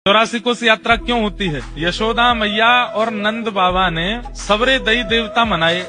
84 कोस यात्रा क्यों होती है? यशोदा मैया और नंद बाबा ने सबरे दई देवता मनाए।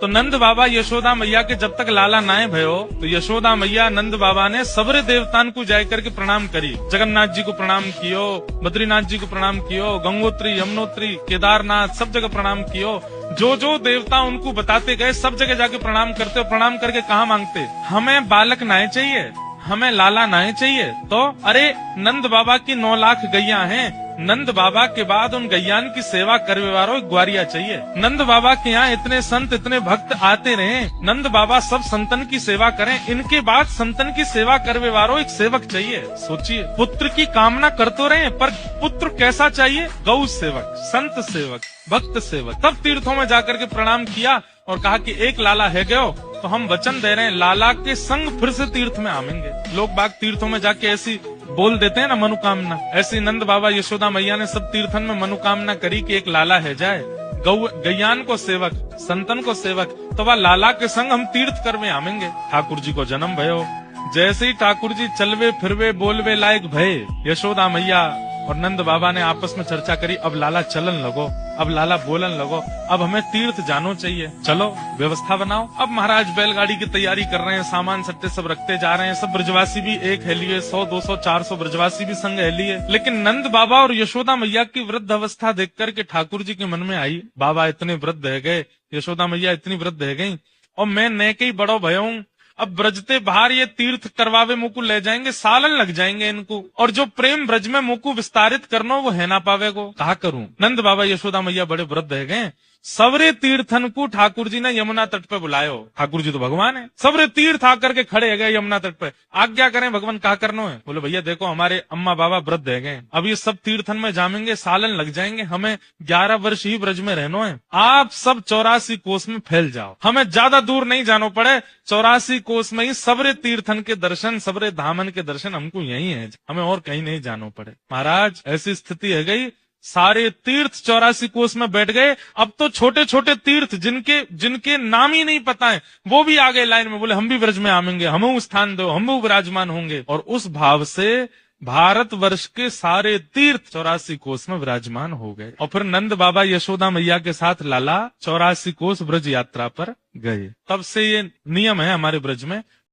तो नंद बाबा यशोदा मैया के जब तक लाला नाए भयो तो यशोदा मैया नंद बाबा ने सबरे देवतान को जाय करके प्रणाम करी। जगन्नाथ जी को प्रणाम कियो, बद्रीनाथ जी को प्रणाम कियो, गंगोत्री, यमुनोत्री, केदारनाथ सब जगह प्रणाम कियो। जो जो देवता उनको बताते गए सब जगह जाके प्रणाम करते और प्रणाम करके कहा मांगते, हमें बालक नाए चाहिए, हमें लाला नाए चाहिए। तो अरे नंद बाबा की 9 लाख गैया हैं, नंद बाबा के बाद उन गैयान की सेवा करने वालों एक ग्वारिया चाहिए। नंद बाबा के यहाँ इतने संत इतने भक्त आते रहे, नंद बाबा सब संतन की सेवा करें, इनके बाद संतन की सेवा करने वालों एक सेवक चाहिए। सोचिए, पुत्र की कामना करते रहे पर पुत्र कैसा चाहिए? गौ सेवक, संत सेवक, भक्त सेवक। तब तीर्थों में जाकर के प्रणाम किया और कहा कि एक लाला है गयो तो हम वचन दे रहे हैं लाला के संग फिर से तीर्थ में आवेंगे। लोग बाग तीर्थों में जाके ऐसी बोल देते हैं ना मनोकामना, ऐसी नंद बाबा यशोदा मैया ने सब तीर्थन में मनोकामना करी कि एक लाला है जाए, गैयान को सेवक, संतन को सेवक, तो वह लाला के संग हम तीर्थ कर में आवेंगे। ठाकुर जी को जन्म भयो। जैसे ही ठाकुर जी चलवे फिरवे बोलवे लायक भय, यशोदा मैया और नंद बाबा ने आपस में चर्चा करी, अब लाला चलन लगो, अब लाला बोलन लगो, अब हमें तीर्थ जानो चाहिए, चलो व्यवस्था बनाओ। अब महाराज बैलगाड़ी की तैयारी कर रहे हैं, सामान सट्टे सब रखते जा रहे हैं, सब ब्रजवासी भी एक है लिए, 100, 200, 400 ब्रजवासी भी संग है लिए। लेकिन नंद बाबा और यशोदा मैया की वृद्ध अवस्था देख करके ठाकुर जी के मन में आई, बाबा इतने वृद्ध है गए, यशोदा मैया इतनी वृद्ध है गई और मैं नैके ही बड़ो भयो हूँ, अब ब्रजते बाहर ये तीर्थ करवावे मुकु ले जाएंगे, सालन लग जाएंगे इनको, और जो प्रेम ब्रज में मुकु विस्तारित करना वो है ना पावे को, कहा करूं। नंद बाबा यशोदा मैया बड़े वृद्ध है गए। सबरे तीर्थन को ठाकुर जी ने यमुना तट पे बुलायो। ठाकुर जी तो भगवान है, सबरे तीर्थ आकर के खड़े है गए यमुना तट पे। आज्ञा करें भगवान, कहा करना है? बोले भैया देखो हमारे अम्मा बाबा वृद्ध है गए, अब ये सब तीर्थन में जामेंगे, सालन लग जाएंगे, हमें 11 वर्ष ही ब्रज में रहना है, आप सब 84 कोस में फैल जाओ, हमें ज्यादा दूर नहीं जाना पड़े, 84 कोस में ही सबरे तीर्थन के दर्शन, सबरे धामन के दर्शन हमको यही है, हमें और कहीं नहीं जाना पड़े। महाराज ऐसी स्थिति है गई, सारे तीर्थ 84 कोस में बैठ गए। अब तो छोटे छोटे तीर्थ जिनके नाम ही नहीं पता है वो भी आ गए लाइन में, बोले हम भी ब्रज में आवेंगे, हमें स्थान दो, हम भी विराजमान होंगे। और उस भाव से भारत वर्ष के सारे तीर्थ 84 कोस में विराजमान हो गए। और फिर नंद बाबा यशोदा मैया के साथ लाला 84 कोस ब्रज यात्रा पर गए। तब से ये नियम है हमारे ब्रज में,